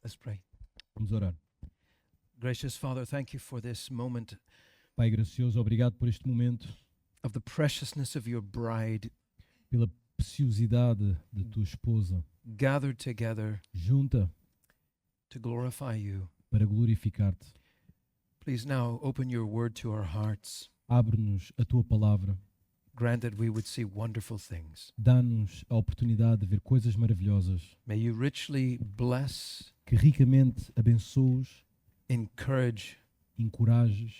Let's pray. Vamos orar. Gracious Father, thank you for this moment Pai gracioso, obrigado por este momento, of the preciousness of your bride pela preciosidade de tua esposa, gathered together junta to glorify you. para glorificar-te. Please now open your word to our hearts. Abre-nos a tua palavra, Grant that we would see wonderful things. dá-nos a oportunidade de ver coisas maravilhosas, May you richly bless, que ricamente abençoes, encourage, encorajes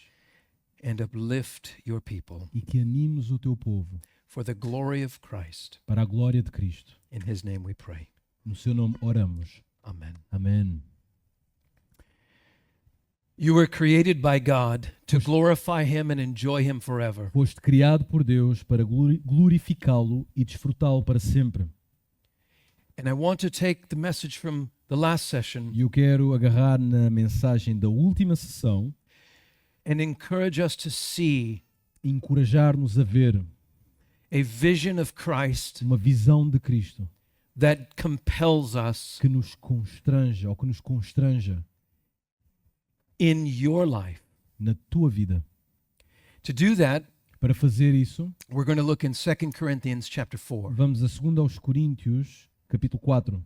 and uplift your people e que animes o teu povo for the glory of Christ. para a glória de Cristo. In his name we pray. No seu nome oramos. Amen. Amém. You were created by God to glorify him and enjoy him forever. Foste criado por Deus para glorificá-lo e desfrutá-lo para sempre. And I want to take the message from the last session E eu quero agarrar na mensagem da última sessão and encourage us to see e encorajar-nos a ver a vision of Christ uma visão de Cristo that compels us que nos constranja ou que nos constranja in your life. na tua vida. To do that, Para fazer isso, we're going to look in 2 Corinthians chapter 4. vamos a 2 aos Coríntios, capítulo 4.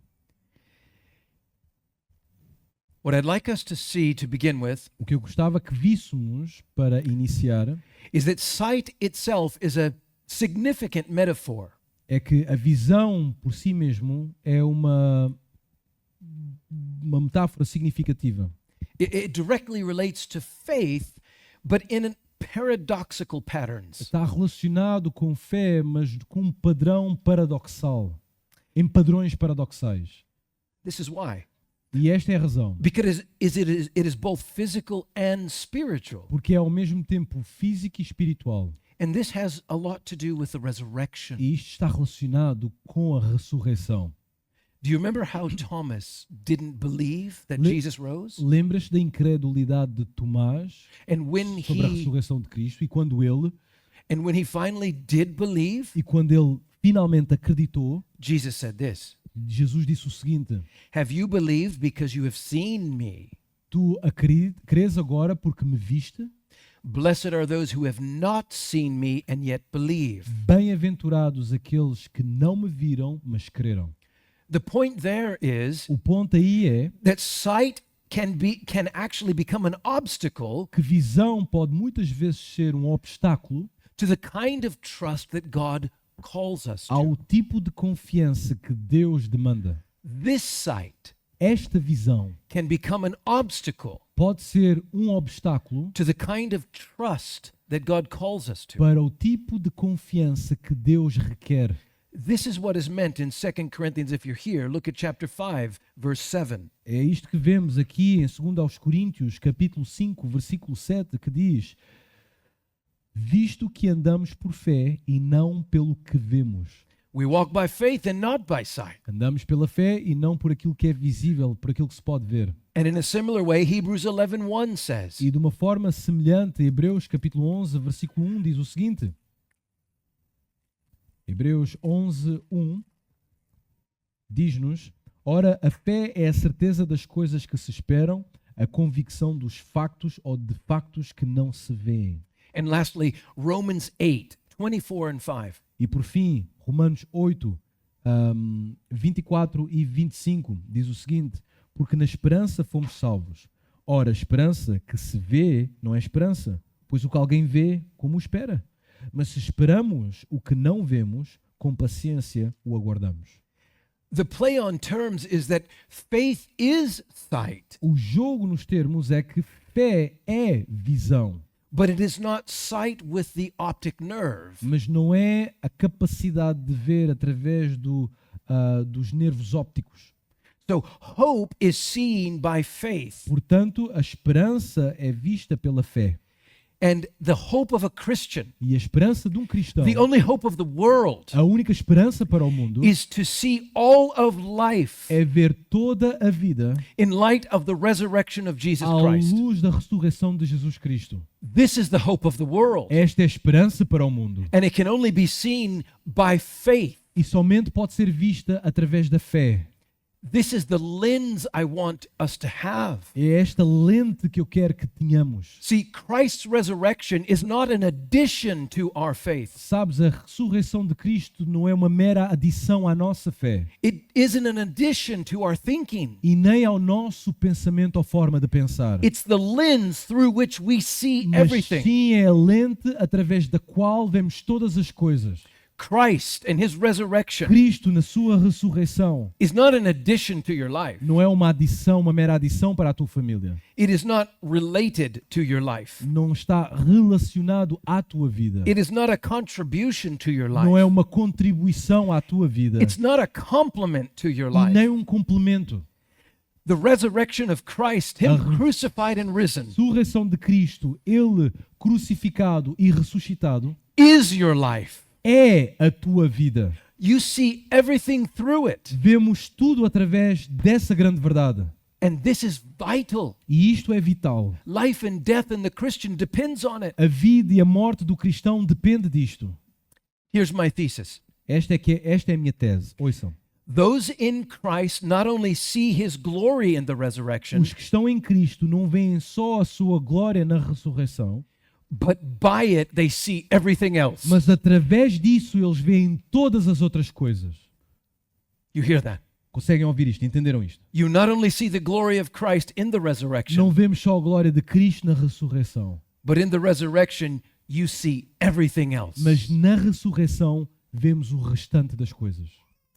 What I'd like us to see to begin with O que eu gostava que víssemos para iniciar is that sight itself is a significant metaphor. é que a visão por si mesmo é uma metáfora significativa. It directly relates to faith, but in paradoxical patterns. Está relacionado com fé, mas com um padrão paradoxal, em padrões paradoxais. This is why. E esta é a razão. Because it is both physical and spiritual. Porque é ao mesmo tempo físico e espiritual. And this has a lot to do with the resurrection. E isto está relacionado com a ressurreição. Do you remember how Thomas didn't believe that Le- Jesus rose? Lembras da incredulidade de Tomás And when sobre a he ressurreição de Cristo? E quando ele finally did believe, finalmente acreditou, Jesus said this: Jesus disse o seguinte: "Have you believed because you have seen me? Tu crês agora porque me viste? Blessed are those who have not seen me and yet believe." Bem-aventurados aqueles que não me viram, mas creram. The point there is O ponto aí é that sight can actually become an obstacle que visão pode muitas vezes ser um obstáculo to the kind of trust that God calls us to. ao tipo de confiança que Deus demanda. This sight Esta visão can become an obstacle pode ser um obstáculo to the kind of trust that God calls us to. para o tipo de confiança que Deus requer. This is what is meant in 2 Corinthians. If you're here, look at chapter 5, verse 7. É isto que vemos aqui em 2 aos Coríntios, capítulo 5, versículo 7, que diz: visto que andamos por fé e não pelo que vemos. We walk by faith and not by sight. Andamos pela fé e não por aquilo que é visível, por aquilo que se pode ver. And in a similar way, Hebrews 11:1 says, E de uma forma semelhante, Hebreus capítulo 11, versículo 1 diz o seguinte: Hebreus 11, 1 diz-nos: ora, a fé é a certeza das coisas que se esperam, a convicção dos factos ou de factos que não se veem. and lastly, Romans 8:24 and 5. E por fim, Romanos 8, 24 e 25 diz o seguinte: porque na esperança fomos salvos. Ora, a esperança que se vê não é esperança, pois o que alguém vê, como o espera? Mas se esperamos o que não vemos, com paciência o aguardamos. The play on terms is that faith is sight, O jogo nos termos é que fé é visão, but it is not sight with the optic nerve. mas não é a capacidade de ver através dos nervos ópticos. So hope is seen by faith. Portanto, a esperança é vista pela fé. And the hope of a Christian, E a esperança de um cristão, the only hope of the world, a única esperança para o mundo, is to see all of life é ver toda a vida in light of the resurrection of Jesus à Christ. luz da ressurreição de Jesus Cristo. This is the hope of the world. Esta é a esperança para o mundo. And it can only be seen by faith. E somente pode ser vista através da fé. This is the lens I want us to have. É esta lente que eu quero que tenhamos. See, Christ's resurrection is not an addition to our faith. Sabes, a ressurreição de Cristo não é uma mera adição à nossa fé It isn't an addition to our thinking. e nem ao nosso pensamento ou forma de pensar. It's the lens through which we see Mas everything. sim é a lente através da qual vemos todas as coisas. Christ and his resurrection Cristo, na sua ressurreição, is not an addition to your life. não é uma adição, uma mera adição para a tua família. It is not related to your life. Não está relacionado à tua vida. It is not a contribution to your Não é life. uma contribuição à tua vida. It's not a complement to your E life. nem um complemento. The resurrection of Christ, him A crucified and risen, Ressurreição de Cristo, Ele crucificado e ressuscitado, is your life. é a tua vida. You see everything through it. Vemos tudo através dessa grande verdade. And this is vital. E isto é vital. Life and death in the Christian depends on it. A vida e a morte do cristão depende disto. Here's my thesis. Esta é a minha tese. Ouçam. Those in Christ not only see his glory in the resurrection, Os que estão em Cristo não veem só a sua glória na ressurreição, but by it they see everything else. mas através disso eles veem todas as outras coisas. You hear that? Conseguem ouvir isto? Entenderam isto? You not only see the glory of Christ in the Não resurrection, vemos só a glória de Cristo na ressurreição, but in the resurrection you see everything else. mas na ressurreição vemos o restante das coisas.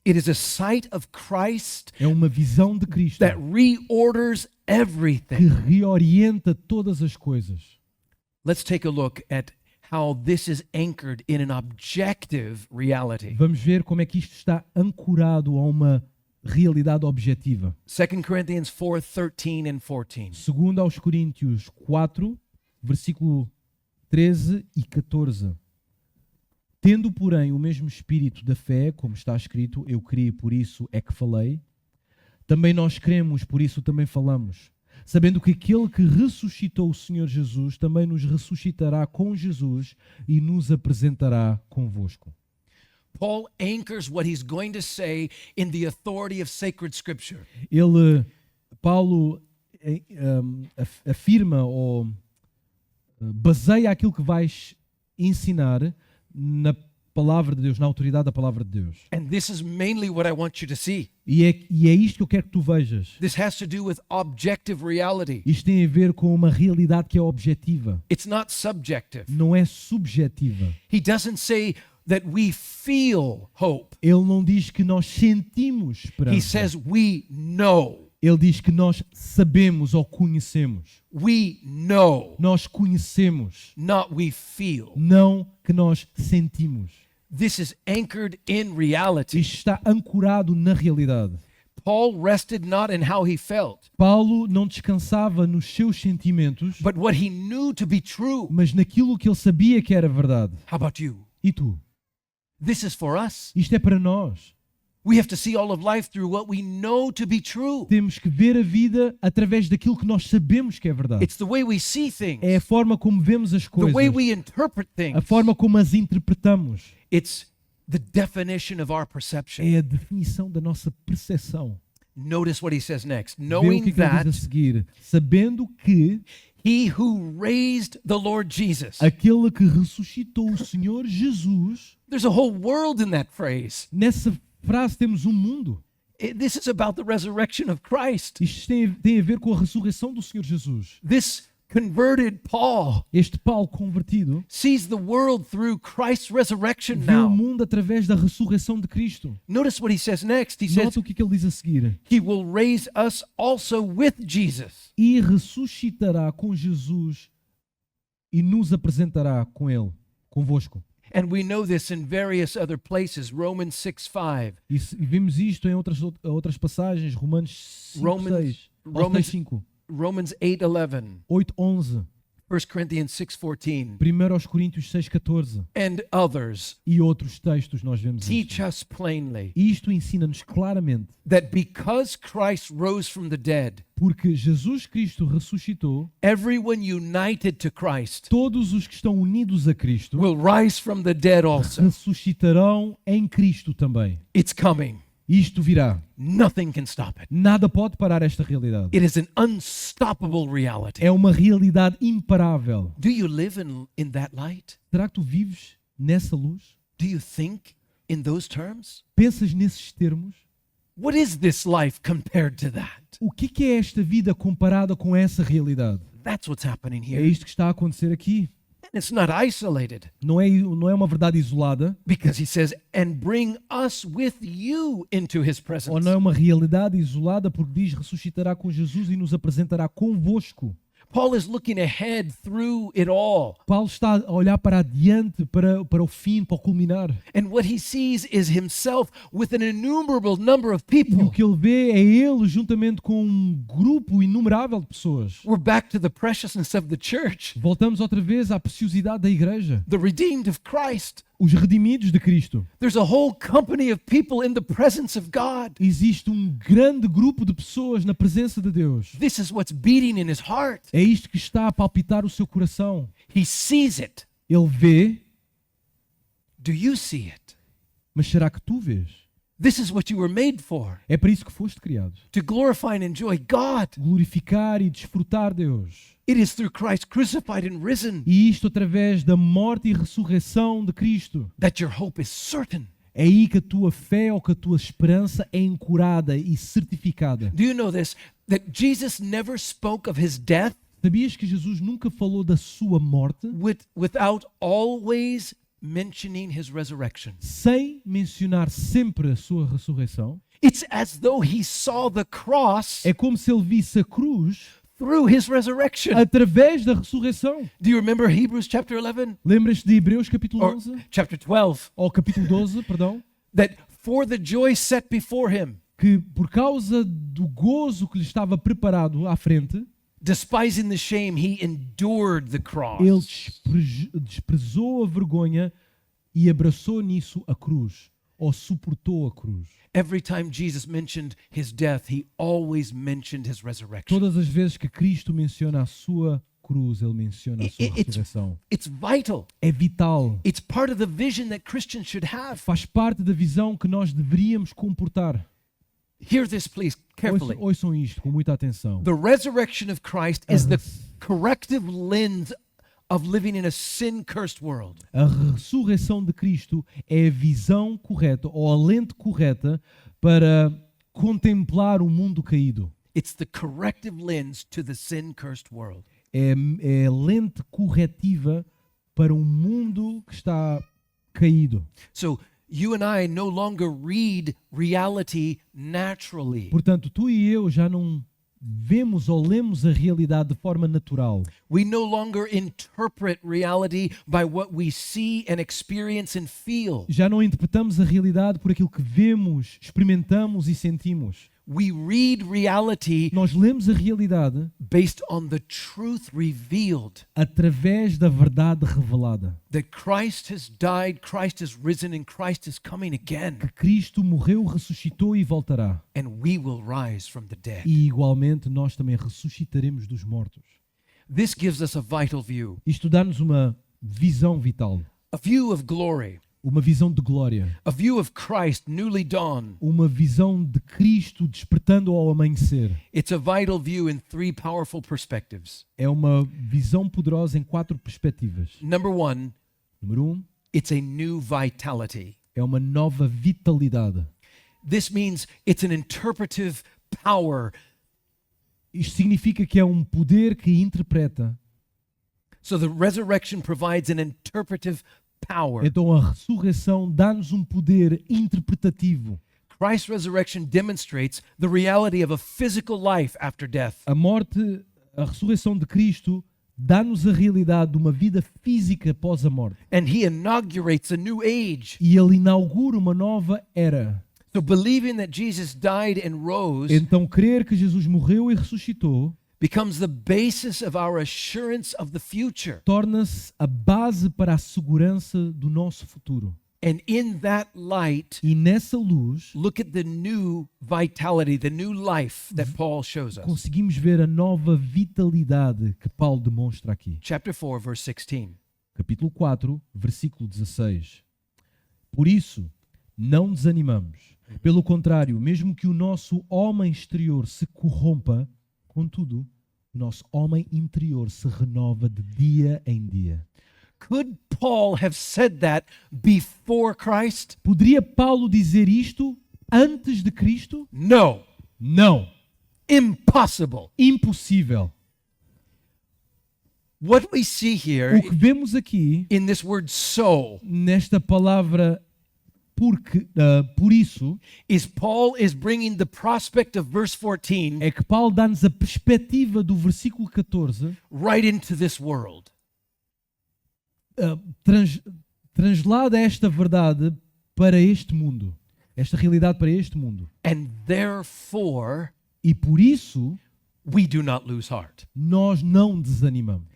It is a sight of Christ É uma visão de Cristo that reorders que everything. reorienta todas as coisas. Let's take a look at how this is anchored in an objective reality. Vamos ver como é que isto está ancorado a uma realidade objetiva. 2 Corinthians 4:13 and 14. Segundo aos Coríntios 4, versículo 13 e 14. Tendo, porém, o mesmo espírito da fé, como está escrito, eu criei, por isso é que falei, também nós cremos, por isso também falamos, sabendo que aquele que ressuscitou o Senhor Jesus também nos ressuscitará com Jesus e nos apresentará convosco. Paul anchors what he's going to say in the authority of sacred scripture. Paulo afirma ou baseia aquilo que vais ensinar na palavra de Deus, na autoridade da palavra de Deus. And this is mainly what I want you to see. E é isto que eu quero que tu vejas. This has to do with objective reality. Isto tem a ver com uma realidade que é objetiva, It's not subjective. não é subjetiva. He doesn't say that we feel hope. Ele não diz que nós sentimos He esperança. says we know. Ele diz que nós sabemos ou conhecemos. We know, Nós conhecemos, not we feel. não que nós sentimos. This is anchored in reality. Isto está ancorado na realidade. Paul rested not in how he felt, Paulo não descansava nos seus sentimentos, but what he knew to be true. mas naquilo que ele sabia que era verdade. How about you? E tu? This is for us. Isto é para nós. We have to see all of life through what we know to be true. Temos que ver a vida através daquilo que nós sabemos que é verdade. It's the way we see things, É a forma como vemos as the coisas, way we interpret a things. forma como as interpretamos. It's the definition of our perception. É a definição da nossa percepção. Notice what he says next. Vê o Knowing que ele that diz a seguir. Sabendo que he who raised the Lord Jesus. aquele que ressuscitou o Senhor Jesus, There's a whole world in that phrase. nessa frase temos um mundo. This is about the resurrection of Christ. Isto tem a ver com a ressurreição do Senhor Jesus. This converted Paul Este Paulo convertido sees the world through Christ's resurrection vê o now. mundo através da ressurreição de Cristo. Notice what he says next. He says, Nota o que ele diz a seguir. he will raise us also with Jesus. E ressuscitará com Jesus e nos apresentará com ele, convosco. And we know this in various other places. Romans 6:5. E vimos isto em outras passagens, Romanos 5, Romans- 6, Romans- 5, Romans 8:11. 8, 11, 1 Corinthians 6:14. 1 aos Coríntios 6, 14 And others e outros textos nós vemos teach isto. us plainly E isto ensina-nos claramente, that because Christ rose from the dead, porque Jesus Cristo ressuscitou, everyone united to Christ todos os que estão unidos a Cristo will rise from the dead also. ressuscitarão em Cristo também. It's coming. Isto virá. Nothing can stop it. Nada pode parar esta realidade. It is an unstoppable reality. É uma realidade imparável. Do you live in that light? Será que tu vives nessa luz? Do you think in those terms? Pensas nesses termos? What is this life compared to that? O que é esta vida comparada com essa realidade? That's what's happening É here. isto que está a acontecer aqui. And it's not isolated Não é uma verdade isolada, because he says, and bring us with you into his ou presence. não é uma realidade isolada, porque diz ressuscitará com Jesus e nos apresentará convosco. Paul is looking ahead through it all. Paulo está a olhar para adiante, para o fim, para o culminar. And what he sees is himself with an innumerable number of E o people. que ele vê é ele juntamente com um grupo inumerável de pessoas. We're back to the preciousness of the church, Voltamos outra vez à preciosidade da igreja. the redeemed of Christ. Os redimidos de Cristo. There's a whole company of people in the presence of God. Existe um grande grupo de pessoas na presença de Deus. This is what's beating in his heart. É isto que está a palpitar o seu coração. He sees it. Ele vê, Do you see it? mas será que tu vês? This is what you were made for, É para isso que foste criado. to glorify and enjoy God. Glorificar e desfrutar Deus. It is through Christ crucified and risen E isto através da morte e ressurreição de Cristo. that your hope is certain. É aí que a tua fé ou que a tua esperança é ancorada e certificada. Do you know this? That Jesus never spoke of his death Sabias que Jesus nunca falou da sua morte without always mentioning his resurrection? sem mencionar sempre a sua ressurreição? It's as though he saw the cross É como se ele visse a cruz through his resurrection. através da ressurreição. Do you remember Hebrews chapter 11 Lembras-te de Hebreus capítulo or 11? chapter 12? Ou capítulo 12, perdão? That for the joy set before him, Que por causa do gozo que lhe estava preparado à frente, despising the shame, he endured the ele cross. desprezou a vergonha e abraçou nisso a cruz, ou suportou a cruz. Every time Jesus mentioned his death, he always mentioned his resurrection. Todas as vezes que Cristo menciona a sua cruz, ele menciona a sua ressurreição. It's vital. É vital. It's part of the vision that Christians should have. Faz parte da visão que nós deveríamos comportar. Hear this, please, carefully. Ouçam isto com muita atenção. The resurrection of Christ is the corrective lens of living in a sin-cursed world. A ressurreição de Cristo é a visão correta ou a lente correta para contemplar o mundo caído. It's the corrective lens to the sin-cursed world. É a lente corretiva para um mundo que está caído. So you and I no longer read reality naturally. Portanto, tu e eu já não vemos ou lemos a realidade de forma natural. We no longer interpret reality by what we see and experience and feel. Já não interpretamos a realidade por aquilo que vemos, experimentamos e sentimos. We read reality Nós lemos a realidade based on the truth revealed através da verdade revelada. that Christ has died, Christ has risen, and Christ is coming again, Que Cristo morreu, ressuscitou e voltará. and we will rise from the dead. E igualmente nós também ressuscitaremos dos mortos. This gives us a vital view, Isto dá-nos uma visão vital, a view of glory, uma visão de glória, a view of Christ newly dawned. uma visão de Cristo despertando ao amanhecer. It's a vital view in three powerful perspectives. É uma visão poderosa em 4 perspectivas. Number one, Número 1, it's a new vitality. é uma nova vitalidade. This means it's an interpretive power. Isto significa que é um poder que interpreta. So the resurrection provides an interpretive power. Então a ressurreição dá-nos um poder interpretativo. Christ's resurrection demonstrates the reality of a physical life after death. A morte, a ressurreição de Cristo dá-nos a realidade de uma vida física após a morte. And he inaugurates a new age. E ele inaugura uma nova era. So believing that Jesus died and rose Então crer que Jesus morreu e ressuscitou becomes the basis of our assurance of the future. torna-se a base para a segurança do nosso futuro. And in that light, E nessa luz look at the new vitality, the new life that Paul shows us. conseguimos ver a nova vitalidade que Paulo demonstra aqui. Chapter 4, verse 16. Capítulo 4, versículo 16. Por isso, não desanimamos. Pelo contrário, mesmo que o nosso homem exterior se corrompa, contudo, o nosso homem interior se renova de dia em dia. Could Paul have said that before Christ? Poderia Paulo dizer isto antes de Cristo? No. Não. Impossible. Impossível. What we see here O que vemos aqui, in this word so nesta palavra por isso, is Paul is bringing the prospect of verse 14 é que Paulo dá-nos a perspectiva do versículo 14, right into this world. translada esta verdade para este mundo, esta realidade para este mundo. And therefore, E por isso, we do not lose heart. nós não desanimamos.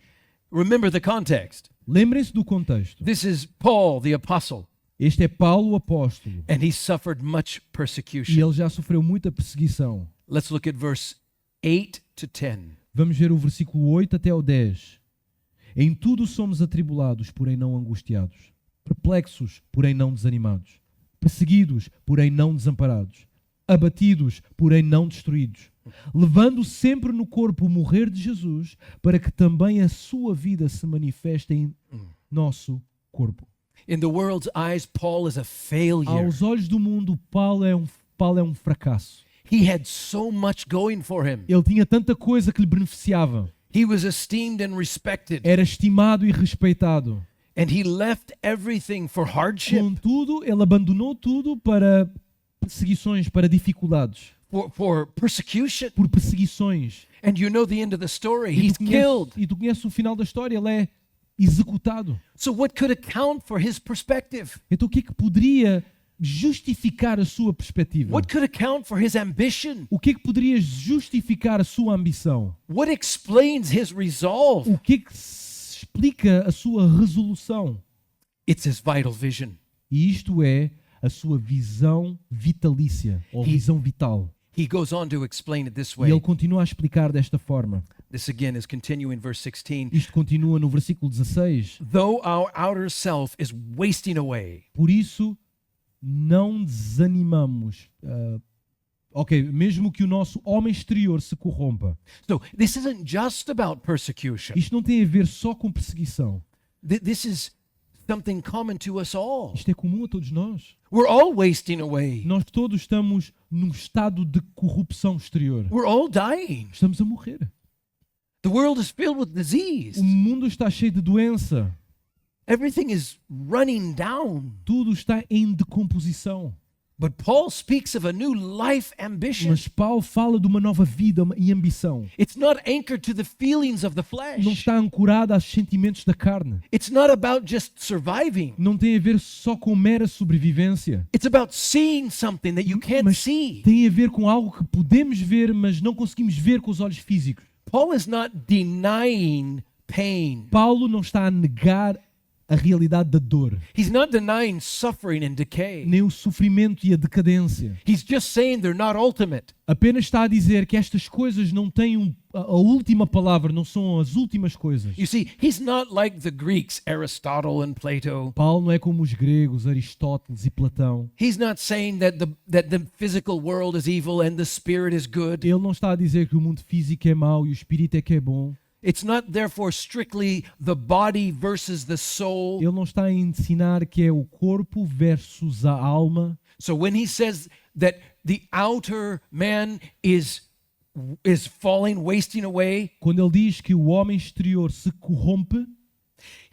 Remember the context. Lembrem-se do contexto. This is Paul, the apostle, Este é Paulo, o apóstolo, and he suffered much e persecution. ele já sofreu muita perseguição. Let's look at verse 8 to 10. Vamos ver o versículo 8 até o 10. Em tudo somos atribulados, porém não angustiados. Perplexos, porém não desanimados. Perseguidos, porém não desamparados. Abatidos, porém não destruídos. Levando sempre no corpo o morrer de Jesus, para que também a sua vida se manifeste em nosso corpo. In the world's eyes, Paul is a failure. Aos olhos do mundo, Paulo é um fracasso. He had so much going for him. Ele tinha tanta coisa que lhe beneficiava. He was esteemed and respected, Era estimado e respeitado. and he left everything for hardship, Contudo, ele abandonou tudo para perseguições, para dificuldades, for persecution. por perseguições. And you know the end of the story. E He's killed. tu conheces o final da história, ele é executado. So what could account for his perspective? Então o que é que poderia justificar a sua perspectiva? What could account for his ambition? O que é que poderia justificar a sua ambição? What explains his resolve? O que é que explica a sua resolução? It's his vital vision. E isto é a sua visão vitalícia, ou visão vital. He goes on to explain it this E way. ele continua a explicar desta forma. This again is continuing verse 16. Isto continua no versículo 16. Though our outer self is wasting away. Por isso, não desanimamos. Mesmo que o nosso homem exterior se corrompa. So this isn't just about persecution. Isto não tem a ver só com perseguição. This is something common to us all. Isto é comum a todos nós. We're all wasting away. Nós todos estamos num estado de corrupção exterior. We're all dying. Estamos a morrer. The world is filled with disease. O mundo está cheio de doença. Everything is running down. Tudo está em decomposição. But Paul speaks of a new life ambition. Mas Paulo fala de uma nova vida e ambição. It's not anchored to the feelings of the Não flesh. está ancorada aos sentimentos da carne. It's not about just surviving. Não tem a ver só com mera sobrevivência. It's about seeing something that you can't Mas see. tem a ver com algo que podemos ver, mas não conseguimos ver com os olhos físicos. Paul is not denying pain. Paulo não está a negar a realidade da dor, He's not denying suffering and decay. nem o sofrimento e a decadência. He's just saying they're not ultimate. Apenas está a dizer que estas coisas não têm a última palavra, não são as últimas coisas. You see, he's not like the Greeks, Aristotle and Plato. Paulo não é como os gregos, Aristóteles e Platão. He's not saying that the physical world is evil and the spirit is good. Ele não está a dizer que o mundo físico é mau e o espírito é que é bom. It's not therefore strictly the body versus the soul. Ele não está a ensinar que é o corpo versus a alma. So when he says that the outer man is falling, wasting away, Quando ele diz que o homem exterior se corrompe,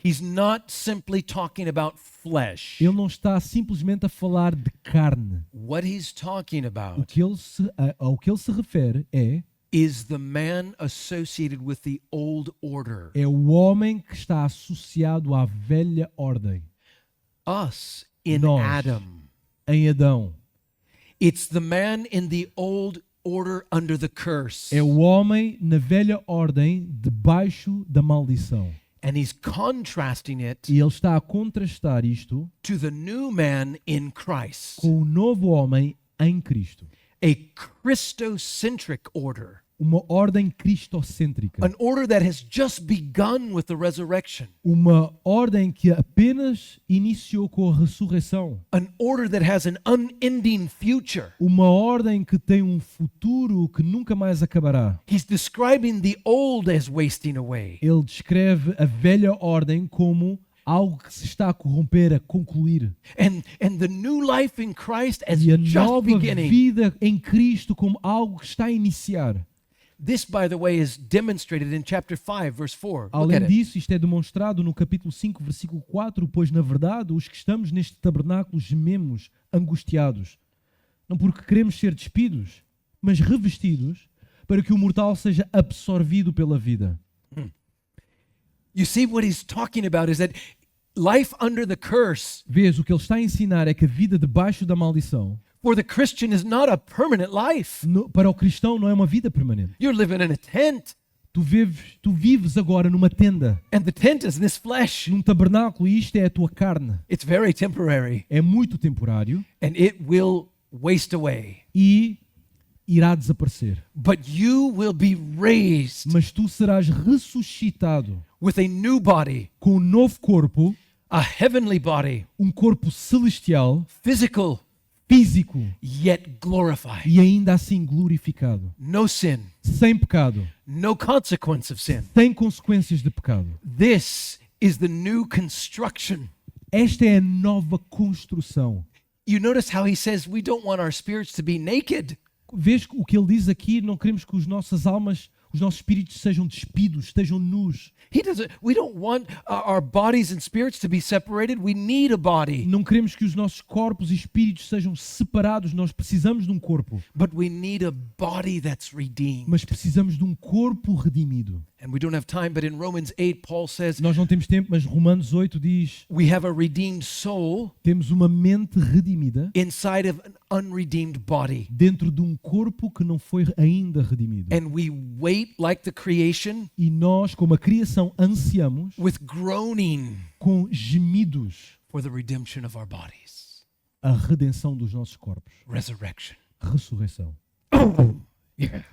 he's not simply talking about flesh. ele não está simplesmente a falar de carne. What he's talking O about que ao que ele se refere is the man associated with the old order. é o homem que está associado à velha ordem, Us in Nós. Adam. em Adão. It's the man in the old order under the curse. É o homem na velha ordem debaixo da maldição. And he's contrasting it E ele está a contrastar isto to the new man in Christ, com o novo homem em Cristo. a Christocentric order. uma ordem cristocêntrica, an order that has just begun with the resurrection, uma ordem que apenas iniciou com a ressurreição, an order that has an unending future. uma ordem que tem um futuro que nunca mais acabará. He's describing the old as wasting away. Ele descreve a velha ordem como algo que se está a corromper, a concluir. And the new life in Christ as E a just nova beginning. vida em Cristo como algo que está a iniciar. This, by the way, is demonstrated in chapter 5, verse 4. Look Além at it. disso, isto é demonstrado no capítulo 5, versículo 4, pois na verdade os que estamos neste tabernáculo gememos, angustiados, não porque queremos ser despidos, mas revestidos, para que o mortal seja absorvido pela vida. You see, what he's talking about is that life under the curse Vês, o que ele está a ensinar é que a vida debaixo da maldição, for the Christian is not a permanent life. para o cristão, não é uma vida permanente. You're living in a tent, Tu vives agora numa tenda, and the tent is this flesh. num tabernáculo, e isto é a tua carne. It's very temporary, É muito temporário and it will waste away. e irá desaparecer. But you will be raised Mas tu serás ressuscitado with a new body, com um novo corpo, a heavenly body, um corpo celestial, physical, físico yet glorified. e ainda assim glorificado, No sin, sem pecado, no consequence of sin. sem consequências de pecado. This is the new construction. Esta é a nova construção. You notice how he says we don't want our spirits to be naked. Vês o que ele diz aqui? Não queremos que os nossos espíritos sejam despidos, estejam nus. We don't want our bodies and spirits to be separated. We need a body, Não queremos que os nossos corpos e espíritos sejam separados. Nós precisamos de um corpo, but we need a body that's redeemed. mas precisamos de um corpo redimido. And we don't have time, but in Romans 8, Paul says Nós não temos tempo, mas Romanos 8 diz: we have a redeemed soul temos uma mente redimida inside of an unredeemed body. dentro de um corpo que não foi ainda redimido. And we wait like the creation E nós, como a criação, ansiamos with groaning com gemidos for the redemption of our bodies. a redenção dos nossos corpos. Resurrection. Ressurreição. Yeah.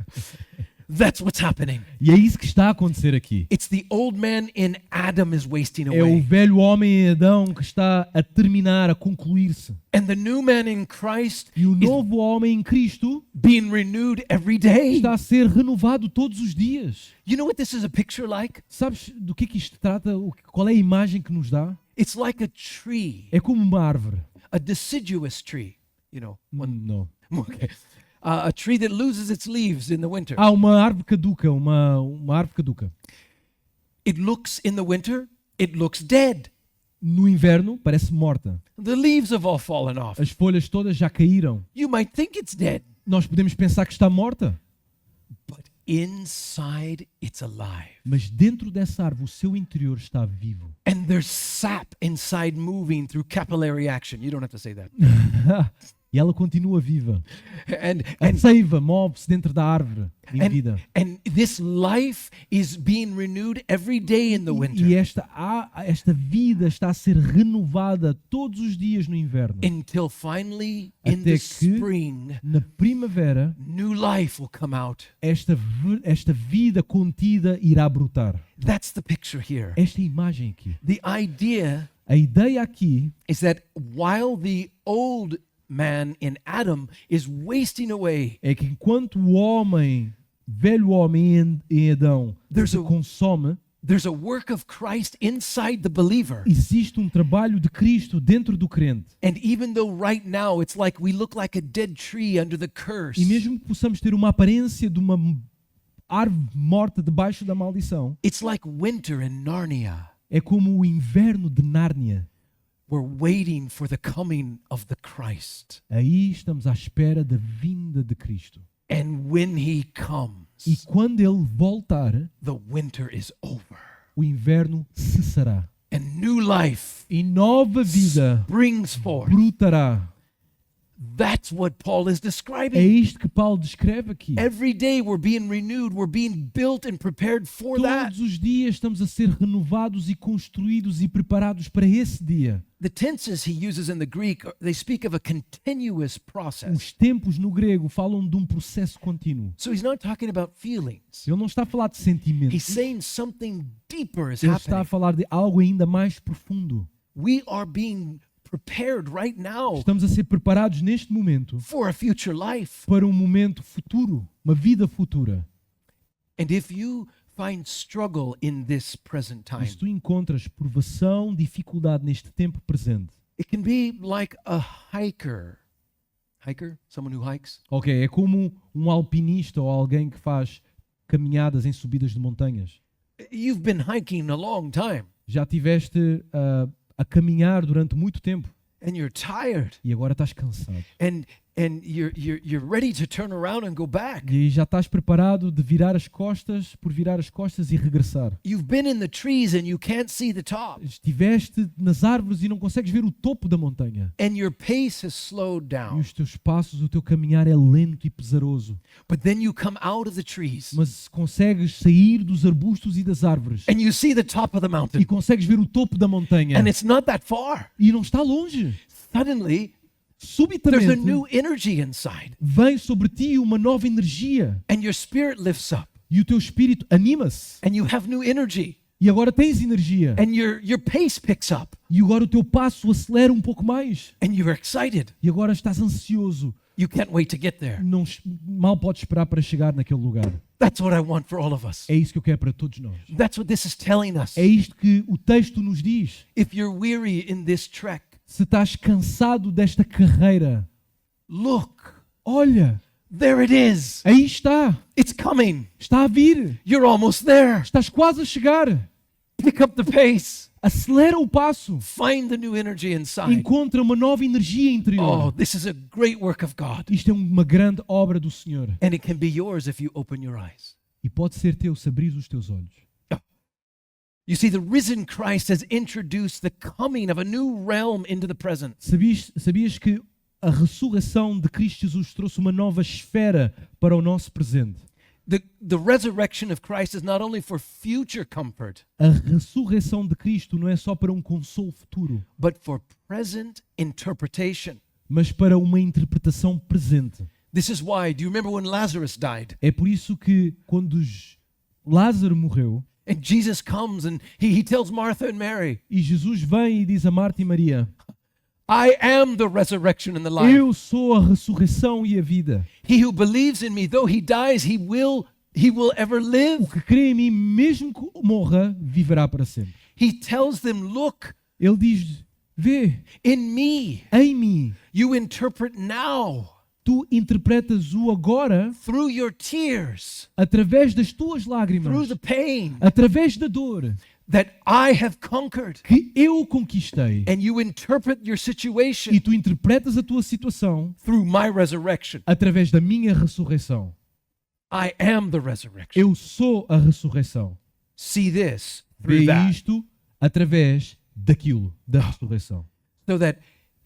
That's what's happening. E é isso que está a acontecer aqui. It's the old man in Adam is wasting É o away. velho homem em Adão que está a terminar, a concluir-se. And the new man in Christ E o is novo homem em Cristo being renewed every day. está a ser renovado todos os dias. You know what this is a picture like? Sabes do que isto trata? Qual é a imagem que nos dá? It's like a tree, É como uma árvore. a deciduous tree. You know, Não. okay. A tree that loses its leaves in the winter. Há uma árvore caduca, uma árvore caduca. It looks in the winter, it looks dead. No inverno parece morta. The leaves have all fallen off. As folhas todas já caíram. You might think it's dead, Nós podemos pensar que está morta. but inside it's alive. Mas dentro dessa árvore, o seu interior está vivo. And there's sap inside moving through capillary action. You don't have to say that. E ela continua viva. And A and seiva move-se dentro da árvore em vida. and this life is being renewed every day in the E winter esta vida está a ser renovada todos os dias no inverno. until finally in Até the que- spring Na primavera, new life will come out. esta vida contida irá brotar. That's the picture here. Esta imagem aqui. The idea A ideia aqui is that while the old man in Adam is wasting away, é que enquanto velho homem em Adão There's se a- consome, there's a work of Christ inside the believer. existe um trabalho de Cristo dentro do crente. And even though right now it's like we look like a dead tree under the curse, E mesmo que possamos ter uma aparência de uma árvore morta debaixo da maldição, it's like winter in Narnia. é como o inverno de Nárnia. We're waiting for the coming of the Christ. Aí estamos à espera da vinda de Cristo. And when he E comes, quando ele voltar, the winter is over. o inverno cessará. And new life E nova vida brings forth. brotará. That's what Paul is É describing. isto que Paulo descreve aqui. Every day we're being renewed, we're being built and prepared for that. Todos os dias estamos a ser renovados e construídos e preparados para esse dia. the tenses he uses in the Greek, they speak of a continuous process. Os tempos no grego falam de um processo contínuo. So he's not talking about feelings. Ele não está a falar de He's sentimentos. saying something deeper is Ele está a happening. falar de algo ainda mais profundo. We are being prepared right now Estamos a ser preparados neste momento for a future life. para um momento futuro, uma vida futura. And if you find struggle in this present E time, se tu encontras provação, dificuldade neste tempo presente, it can be like a hiker. Hiker? Someone who hikes? ok, é como um alpinista ou alguém que faz caminhadas em subidas de montanhas. You've been hiking a long time Já tiveste a caminhar durante muito tempo and you're tired e agora estás cansado. and you're ready to turn around and go back. E já estás preparado de virar as costas, por virar as costas e regressar. You've been in the trees and you can't see the top. Estiveste nas árvores e não consegues ver o topo da montanha. And your pace has slowed E down. os teus passos, o teu caminhar é lento e pesaroso. But then you come out of the trees Mas consegues sair dos arbustos e das árvores and you see the top of the e mountain. consegues ver o topo da montanha. And it's not that far. E não está longe. Suddenly, there's a Subitamente new energy inside vem sobre ti uma nova energia and your spirit lifts up e o teu espírito anima-se. and you have new energy E agora tens energia. and your pace picks up E agora o teu passo acelera um pouco mais. and you're excited. E agora estás ansioso. You can't wait to get there. Não, mal podes esperar para chegar naquele lugar. That's what I want for all of us. É isso que eu quero para todos nós. That's what this is telling us. É isto que o texto nos diz. If you're weary in this trek, Se estás cansado desta carreira, look, olha, there it is. aí está. It's coming. Está a vir. You're almost there. Estás quase a chegar. Pick up the pace. Acelera o passo. Find the new energy inside. Encontra uma nova energia Oh, interior. this is a great work of God. Isto é uma grande obra do Senhor. And it can be yours if you open your eyes. E pode ser teu se abrir os teus olhos. You see, the risen Christ has introduced the coming of a new realm into the present. Sabias que a ressurreição de Cristo Jesus trouxe uma nova esfera para o nosso presente? The resurrection of Christ is not only for future comfort, A ressurreição de Cristo não é só para um consolo futuro, but for present interpretation. mas para uma interpretação presente. This is why, do you remember when Lazarus died? É por isso que quando Lázaro morreu And Jesus comes and he tells Martha and Mary, e Jesus vem e diz a Marta e Maria: I am the resurrection and the life. Eu sou a ressurreição e a vida. He who believes in me, though he dies, he will ever O live. que crê em mim, mesmo que morra, viverá para sempre. He tells them, look, Ele diz: vê, in me, em mim, you interpret now tu interpretas o agora through your tears, através das tuas through lágrimas, the pain através da dor that I have conquered. que eu conquistei. And you interpret your E situation tu interpretas a tua situação through my resurrection. através da minha ressurreição. I am the resurrection. Eu sou a ressurreição. See this Vê through that. isto através daquilo, da ressurreição. So that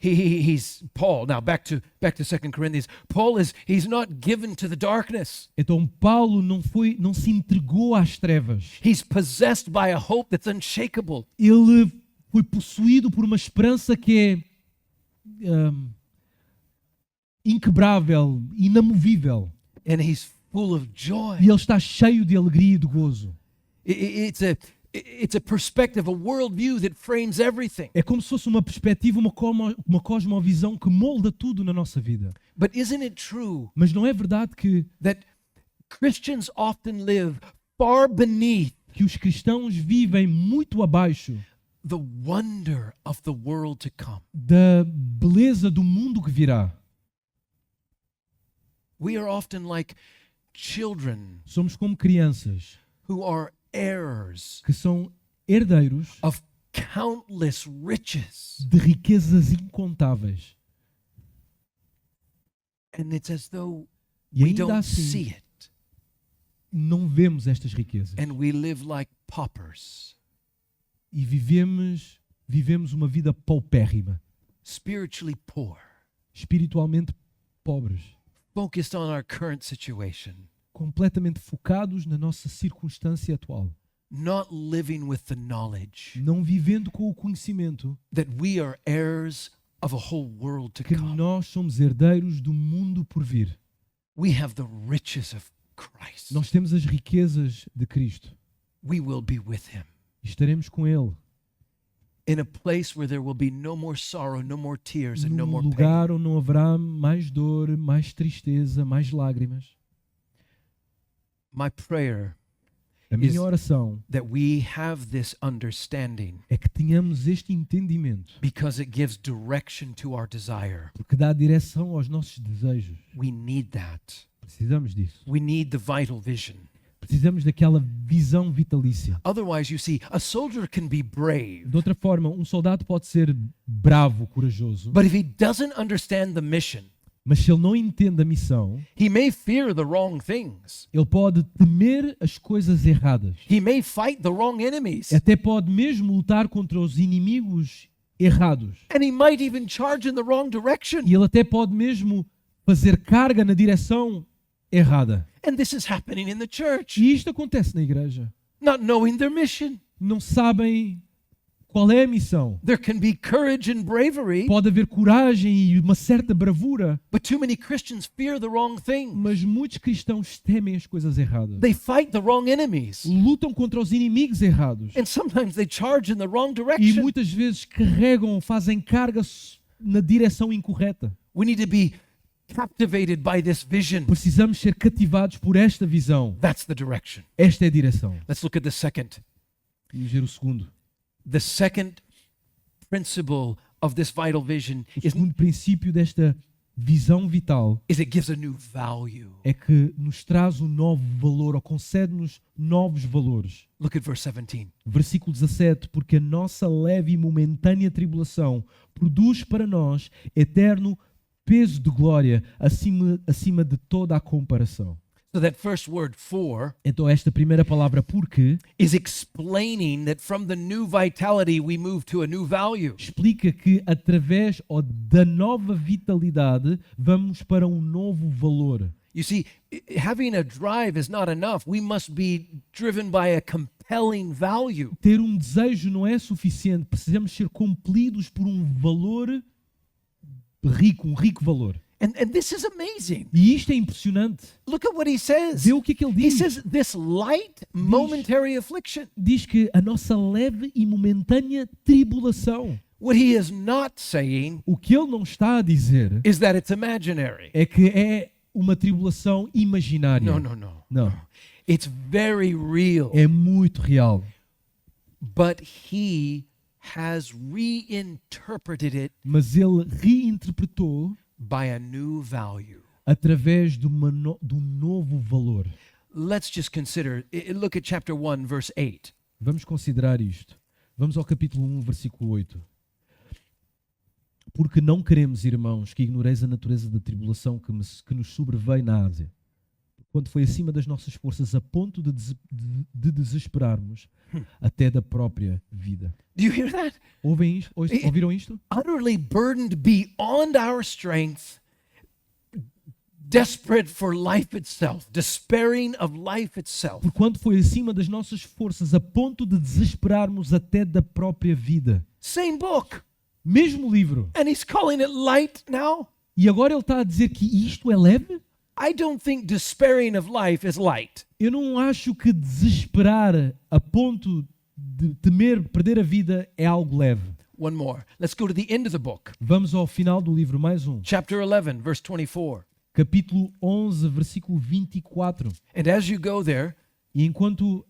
he's Paul. Now back to 2 Corinthians. Paul he's not given to the darkness. Então Paulo não se entregou às trevas. He's possessed by a hope that's unshakable. Ele foi possuído por uma esperança que é inquebrável, inamovível. And he's full of joy. E ele está cheio de alegria e de gozo. It's a perspective, a worldview that frames everything. É como se fosse uma perspectiva, uma cosmovisão que molda tudo na nossa vida. But isn't it true Mas não é verdade que that Christians often live far beneath os cristãos vivem muito abaixo the wonder of the world to come? da beleza do mundo que virá? We are often like children Somos como crianças who are heirs que são herdeiros of countless riches. de riquezas incontáveis. And it's as though E we ainda don't see assim it. não vemos estas riquezas. And we live like paupers, E vivemos uma vida paupérrima, spiritually poor, espiritualmente pobres, focused on our current situation, completamente focados na nossa circunstância atual, not living with the knowledge não vivendo com o conhecimento that we are heirs of a whole world to que come. nós somos herdeiros do mundo por vir. We have the riches of Christ. Nós temos as riquezas de Cristo We will be with him e estaremos com Ele in a place where there will be no more sorrow, no more tears, and no num more pain. lugar onde não haverá mais dor, mais tristeza, mais lágrimas. My prayer A Is- minha oração that we have this understanding é que tenhamos este entendimento, because it gives direction to our desire. porque dá direção aos nossos desejos. We need that. Precisamos disso. We need the vital vision. Precisamos daquela visão vitalícia. Otherwise, you see, a soldier can be brave, De outra forma, um soldado pode ser bravo, corajoso, but if he doesn't understand the mission, mas se ele não entende a missão, he may fear the wrong things. ele pode temer as coisas erradas. He may fight the wrong enemies. Até pode mesmo lutar contra os inimigos errados. And he might even charge in the wrong direction. E ele até pode mesmo fazer carga na direção errada. And this is happening in the church, E isto acontece na igreja. not knowing their mission. Não sabem qual é a missão. There can be courage and bravery, Pode haver coragem e uma certa bravura, but too many Christians fear the wrong thing. mas muitos cristãos temem as coisas erradas. They fight the wrong enemies. Lutam contra os inimigos errados. And sometimes they charge in the wrong E direction. muitas vezes carregam, fazem cargas na direção incorreta. We need to be captivated by this vision. Precisamos ser cativados por esta visão. That's the direction. Esta é a direção. Let's look at the second. Vamos ver o segundo. The second principle of this vital vision O segundo princípio desta visão vital is it gives a new value. é que nos traz um novo valor, ou concede-nos novos valores. Look at verse 17. Versículo 17, porque a nossa leve e momentânea tribulação produz para nós eterno peso de glória acima de toda a comparação. So that first word, for, Então esta primeira palavra, porque, is explaining that from the new vitality we move to a new value. explica que através da nova vitalidade vamos para um novo valor. You see, having a drive is not enough. We must be driven by a compelling value. Ter um desejo não é suficiente, precisamos ser compelidos por um valor rico, um rico valor. And this is amazing. E isto é impressionante. Look at what he says. Vê o que é que ele He diz. says, this light, momentary affliction. Diz que a nossa leve e momentânea tribulação. What he is not saying O que ele não está a dizer is that it's imaginary. é que é uma tribulação imaginária. No. Não. It's very real. É muito real. But he has reinterpreted it Mas ele reinterpretou by a new value. através de um novo valor. Let's just consider, look at chapter 1, verse 8. Vamos considerar isto. Vamos ao capítulo 1, versículo 8. Porque não queremos, irmãos, que ignoreis a natureza da tribulação que nos sobreveio na Ásia, quando foi acima das nossas forças, a ponto de desesperarmos até da própria vida. Do you hear that? Ouviram isto? Utterly burdened beyond our strength, desperate for life itself, despairing of life itself. Por quando foi acima das nossas forças, a ponto de desesperarmos até da própria vida. Same book. Mesmo livro. And he's calling it light now. E agora ele está a dizer que isto é leve? I don't think despairing of life is light. Eu não acho que desesperar a ponto de temer perder a vida é algo leve. One more. Let's go to the end of the book. Vamos ao final do livro, mais um. Chapter 11, verse 24. Capítulo 11, versículo 24. And as you go there, E enquanto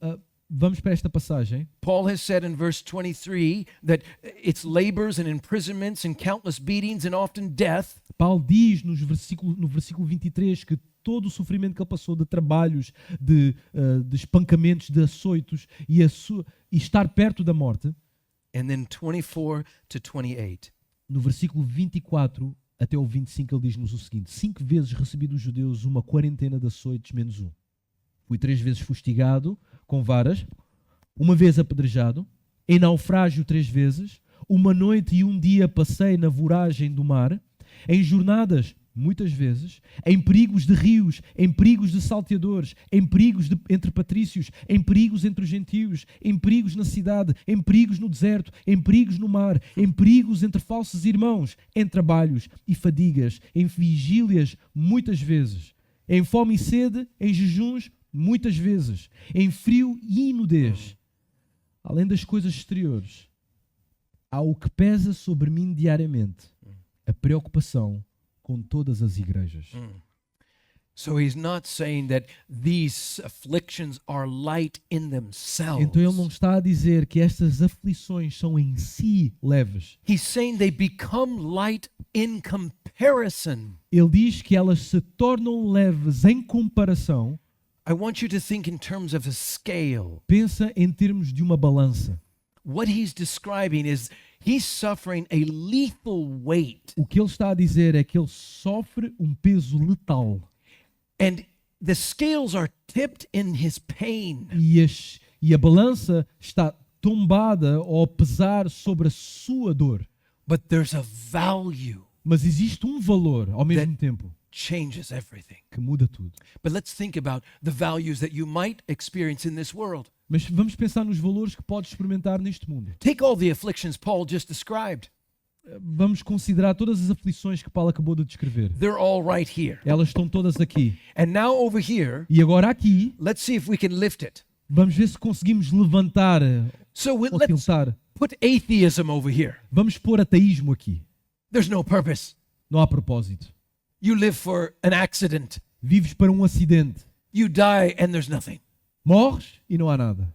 vamos para esta passagem, Paul has said in verse 23 that it's labors and imprisonments and countless beatings and often death. Paulo diz no versículo 23 que todo o sofrimento que ele passou de trabalhos, de espancamentos, de açoitos e estar perto da morte. And then 24 to 28. No versículo 24 até o 25 ele diz-nos o seguinte: 5 vezes recebi dos judeus uma quarentena de açoites menos um. Fui 3 vezes fustigado com varas, 1 vez apedrejado, em naufrágio 3 vezes, 1 noite e 1 dia passei na voragem do mar, em jornadas muitas vezes, em perigos de rios, em perigos de salteadores, em perigos entre patrícios, em perigos entre os gentios, em perigos na cidade, em perigos no deserto, em perigos no mar, em perigos entre falsos irmãos, em trabalhos e fadigas, em vigílias, muitas vezes, em fome e sede, em jejuns, muitas vezes, em frio e nudez. Além das coisas exteriores, há o que pesa sobre mim diariamente, a preocupação com todas as igrejas. So he's not saying that these afflictions are light in themselves. Então ele não está a dizer que estas aflições são em si leves. He's saying they become light in comparison. Ele diz que elas se tornam leves em comparação. I want you to think in terms of a scale. Pensa em termos de uma balança. What he's describing is he's suffering a lethal weight. O que ele está a dizer é que ele sofre um peso letal. And the scales are tipped in his pain. E a balança está tombada ou a pesar sobre a sua dor. But there's a value Mas existe um valor, ao mesmo tempo, changes everything. que muda tudo. But let's think about the values that you might experience in this world. Mas vamos pensar nos valores que podes experimentar neste mundo. Take all the afflictions Paul just described. Vamos considerar todas as aflições que Paulo acabou de descrever. They're all right here. Elas estão todas aqui. And now over here, E agora aqui, let's see if we can lift it. vamos ver se conseguimos levantar So ou let's tiltar. put atheism over here. Vamos pôr ateísmo aqui. There's no purpose. Não há propósito. You live for an accident. Vives para um acidente. You die and there's nothing. Morres e não há nada.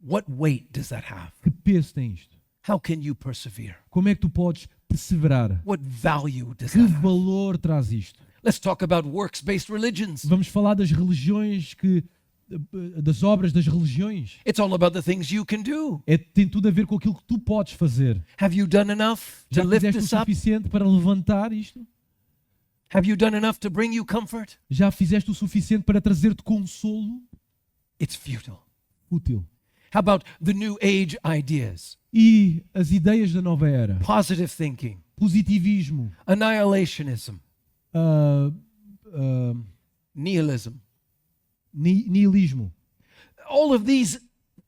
What weight does that have? Que peso tem isto? How can you persevere? Como é que tu podes perseverar? What value does Que that have? valor traz isto? Let's talk about works-based religions. Vamos falar das religiões das obras das religiões. It's all about the things you can do. Tem tudo a ver com aquilo que tu podes fazer. Have you done enough to Já lift fizeste o this up? suficiente para levantar isto? Have you done enough to bring you comfort? Já fizeste o suficiente para trazer-te consolo? It's futile. Útil. How about the new age ideas? E as ideias da nova era? Positive thinking, Positivismo, annihilationism, ah, ah, nihilism. nihilismo. All of these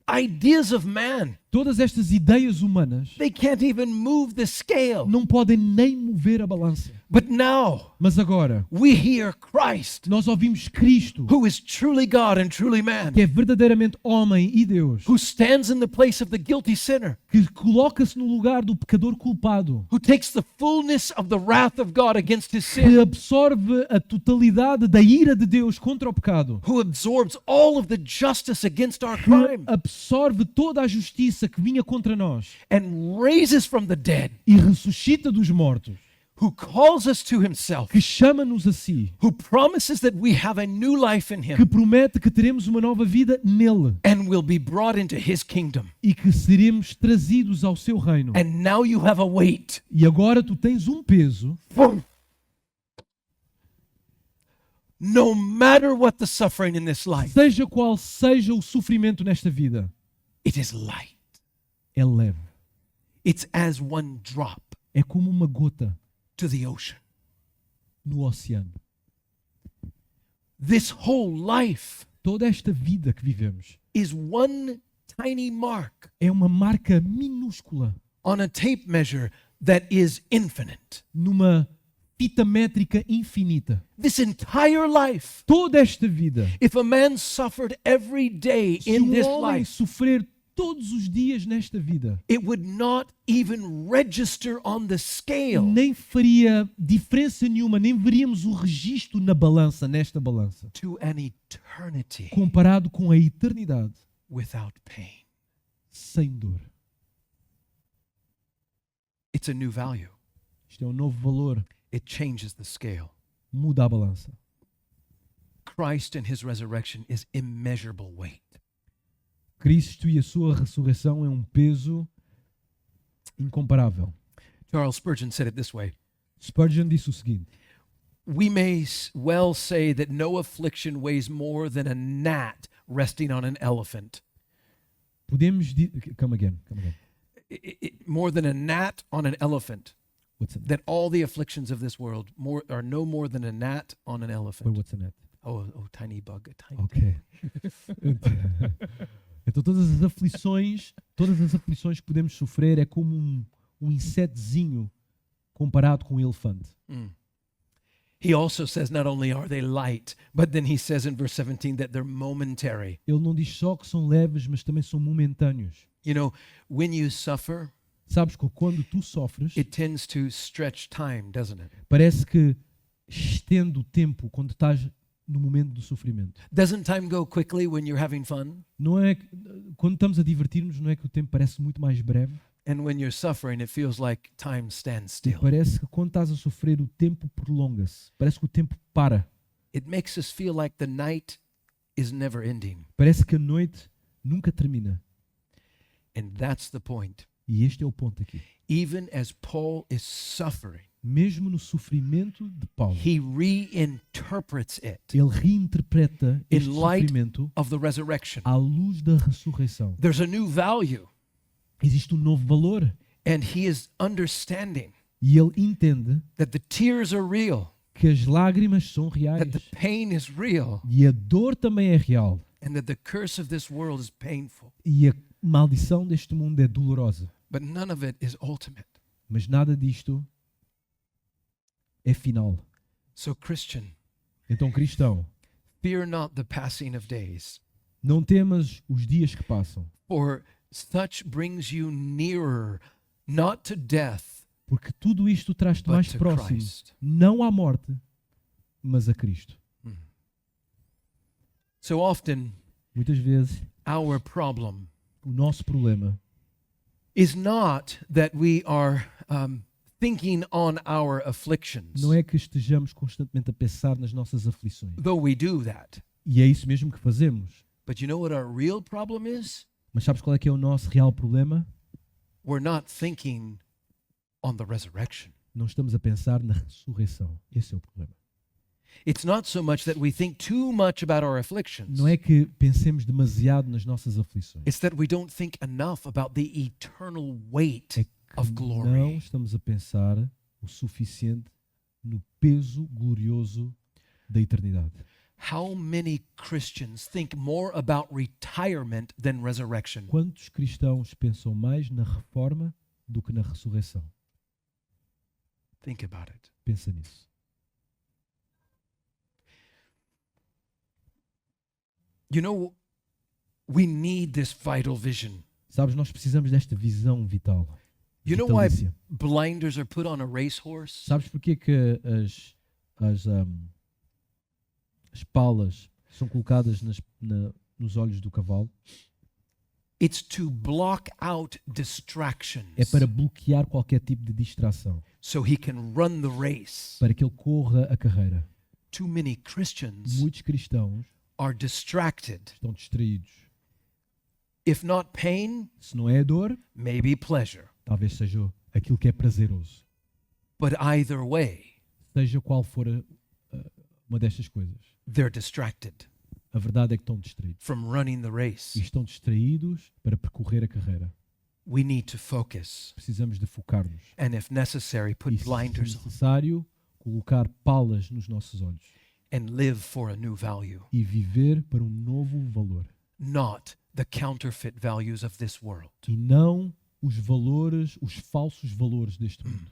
ideas of man, Todas estas ideias humanas they can't even move the scale. não podem nem mover a balança. But now Mas agora, we hear Christ, nós ouvimos Cristo, who is truly God and truly man, que é verdadeiramente homem e Deus, who stands in the place of the guilty sinner, que coloca-se no lugar do pecador culpado, who takes the fullness of the wrath of God against his que sin, absorve a totalidade da ira de Deus contra o pecado, who absorbs all of the justice against our que crime, absorve toda a justiça que vinha contra nós and raises from the dead, e ressuscita dos mortos, who calls us to himself, que chama-nos a si, who promises that we have a new life in que him promete que teremos uma nova vida nele and will be brought into his kingdom. e que seremos trazidos ao seu reino. And now you have a weight. E agora tu tens um peso, No matter what the suffering in this life, seja qual seja o sofrimento nesta vida, it is light. é leve. It's as one drop É como uma gota to the ocean. no oceano. This whole life Toda esta vida que vivemos is one tiny mark é uma marca minúscula on a tape measure that is infinite. numa fita métrica infinita. This entire life, Toda esta vida, if a man suffered every day se in this homem life, sofrer todos os dias nesta vida, it would not even register on the scale nem faria diferença nenhuma, nem veríamos o registro na balança, nesta balança, to an eternity comparado com a eternidade without pain. sem dor. It's a new value. Isto é um novo valor, It changes the scale. muda a balança. Christ and his resurrection is immeasurable weight. Cristo e a sua ressurreição é um peso incomparável. Charles Spurgeon said it this way: Spurgeon disse o seguinte: we may well say that no affliction weighs more than a gnat resting on an elephant. podemos come again. More than a gnat on an elephant. What's a net? that all the afflictions of this world are no more than a gnat on an Wait, elephant. what's a net? Oh, tiny bug, a tiny. Ok. Então todas as aflições que podemos sofrer é como um insetozinho comparado com um elefante. Mm. He also says not only are they light, but then he says in verse 17 that they're momentary. Ele não diz só que são leves, mas também são momentâneos. You know, when you suffer, Sabes que quando tu sofres, it tends to stretch time, doesn't it? parece que estende o tempo quando estás no momento do sofrimento. Doesn't time go quickly when you're having fun? Não é quando estamos a divertir-nos, não é que o tempo parece muito mais breve? And when you're suffering, it feels like time stands E still. parece que quando estás a sofrer o tempo prolonga-se. Parece que o tempo para. It makes us feel like the night is never ending. Parece que a noite nunca termina. And that's the point. E este é o ponto aqui. Even as Paul is suffering, Mesmo no sofrimento de Paulo, he reinterprets it ele reinterpreta In este light sofrimento of the resurrection. à luz da ressurreição. There's a new value, Existe um novo valor. and he is understanding E ele entende that the tears are real, que as lágrimas são reais. that the pain is real, E a dor também é real. and that the curse of this world is painful. E a maldição deste mundo é dolorosa. But none of it is ultimate. Mas nada disto é final. So, Christian, Então, cristão, fear not the passing of days, não temas os dias que passam, for such brings you nearer, not to death, porque tudo isto traz-te but mais to próximo, Christ. não à morte, mas a Cristo. So often, Muitas vezes, our problem o nosso problema is not that we are thinking on our afflictions, não é que estejamos constantemente a pensar nas nossas aflições. though we do that. E é isso mesmo que fazemos. But you know what our real problem is? Mas sabes qual é que é o nosso real problema? We're not thinking on the resurrection. Não estamos a pensar na ressurreição. Esse é o problema. It's not so much that we think too much about our afflictions. Não é que pensemos demasiado nas nossas aflições. It's that we don't think enough about the eternal weight É que of não glory. estamos a pensar o suficiente no peso glorioso da eternidade. How many Christians think more about retirement than resurrection? Quantos cristãos pensam mais na reforma do que na ressurreição? Think about it. Pensa nisso. You know, we need this vital vision. Sabes, nós precisamos desta visão vital. You know why vitalícia. blinders are put on a racehorse? Sabes porquê que as palas são colocadas nos olhos do cavalo? It's to block out distractions É para bloquear qualquer tipo de distração, so he can run the race. para que ele corra a carreira. Too many Christians Muitos cristãos are distracted. estão distraídos. If not pain, Se não é a dor, maybe pleasure. talvez seja aquilo que é prazeroso. But either way, Seja qual for uma destas coisas. they're distracted A verdade é que estão distraídos. from running the race. E estão distraídos para percorrer a carreira. We need to focus Precisamos de focar-nos. and, if necessary, E put se for blinders on necessário, colocar palas nos nossos olhos. and live for a new value, E viver para um novo valor. not the counterfeit values of this world. E não os valores, os falsos valores deste mundo.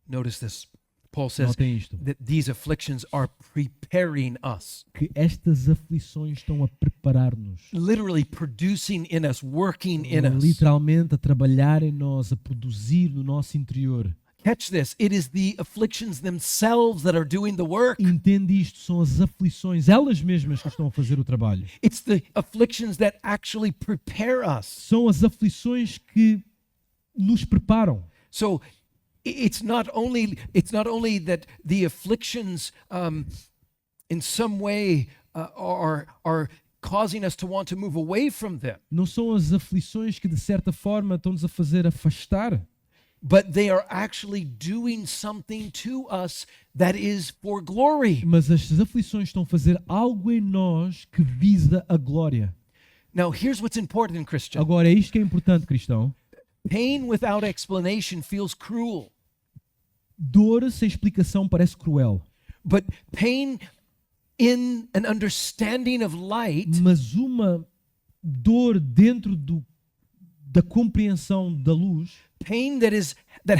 Notice this. Paul says Notem isto. that these afflictions are preparing us, Que estas aflições estão a preparar-nos. literally producing in us, working in us. Literalmente a trabalhar em nós, a produzir no nosso interior. Catch this. It is the afflictions themselves that are doing the work. Entende isto, são as aflições, elas mesmas que estão a fazer o trabalho. It's the afflictions that actually prepare us. São as aflições que nos preparam. So it's not only that the afflictions in some way are causing us to want to move away from them, Não são as aflições que de certa forma estão-nos a fazer afastar, but they are actually doing something to us that is for glory. mas as aflições estão a fazer algo em nós que visa a glória. Now, here's what's important, Christian. Agora, é isto que é importante, cristão. Pain without explanation feels cruel. Dor sem explicação parece cruel, but pain in an understanding of light mas uma dor dentro da compreensão da luz, pain that